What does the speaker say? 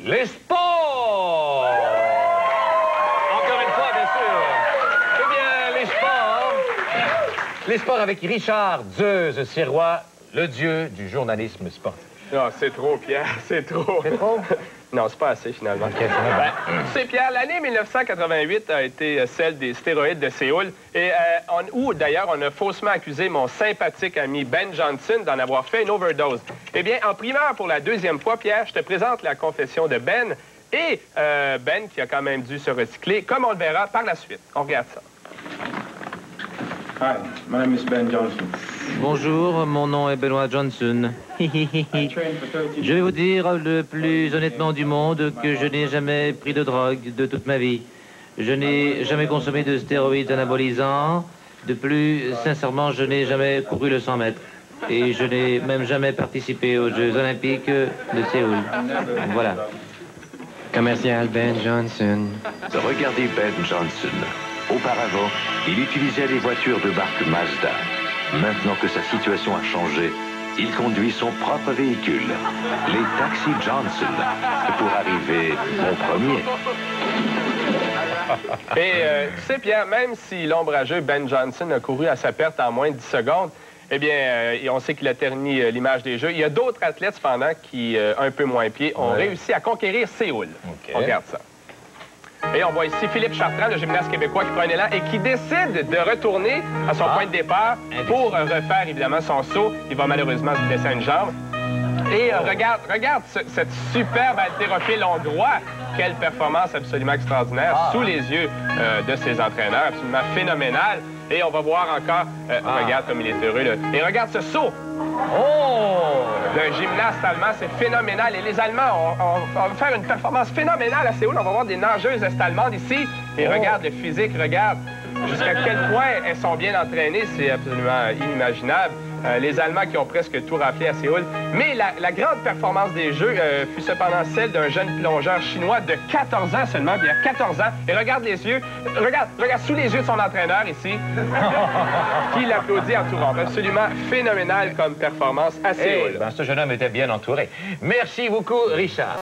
les sports! Encore une fois, bien sûr. Eh bien, les sports. Les sports avec Richard Zeus Sirois, le dieu du journalisme sportif. Non, c'est trop, Pierre, c'est trop. C'est trop? Non, c'est pas assez, finalement. Okay, tu sais, Pierre, l'année 1988 a été celle des stéroïdes de Séoul, et où, d'ailleurs, on a faussement accusé mon sympathique ami Ben Johnson d'en avoir fait une overdose. Eh bien, en primeur pour la deuxième fois, Pierre, je te présente la confession de Ben, et Ben qui a quand même dû se recycler, comme on le verra par la suite. On regarde ça. Hi, my name is Ben Johnson. Bonjour, mon nom est Benoît Johnson. Je vais vous dire le plus honnêtement du monde que je n'ai jamais pris de drogue de toute ma vie. Je n'ai jamais consommé de stéroïdes anabolisants. De plus, sincèrement, je n'ai jamais couru le 100 mètres. Et je n'ai même jamais participé aux Jeux Olympiques de Séoul. Voilà. Commercial Ben Johnson. Regardez Ben Johnson. Auparavant, il utilisait les voitures de marque Mazda. Maintenant que sa situation a changé, il conduit son propre véhicule, les taxis Johnson, pour arriver au premier. Et tu sais, Pierre, même si l'ombrageux Ben Johnson a couru à sa perte en moins de 10 secondes, eh bien, on sait qu'il a terni l'image des Jeux. Il y a d'autres athlètes, cependant, qui, un peu moins pieds, ont réussi à conquérir Séoul. Okay. On regarde ça. Et on voit ici Philippe Chartrand, le gymnaste québécois, qui prend un élan et qui décide de retourner à son point de départ pour refaire, évidemment, son saut. Il va malheureusement se blesser à une jambe. Et regarde cette superbe haltérophile hongrois. Quelle performance absolument extraordinaire sous les yeux de ses entraîneurs. Absolument phénoménal. Et on va voir encore, regarde comme il est heureux, là. Et regarde ce saut. Oh! D'un gymnaste allemand, c'est phénoménal. Et les Allemands, on va faire une performance phénoménale à Séoul. On va voir des nageuses est-allemandes ici. Et regarde le physique, regarde jusqu'à quel point elles sont bien entraînées. C'est absolument inimaginable. Les Allemands qui ont presque tout raflé à Séoul. Mais la grande performance des Jeux fut cependant celle d'un jeune plongeur chinois de 14 ans seulement, il y a 14 ans. Et regarde les yeux, regarde sous les yeux de son entraîneur ici, qui l'applaudit en tout rompre. Absolument phénoménal comme performance à Séoul. Ce jeune homme était bien entouré. Merci beaucoup, Richard.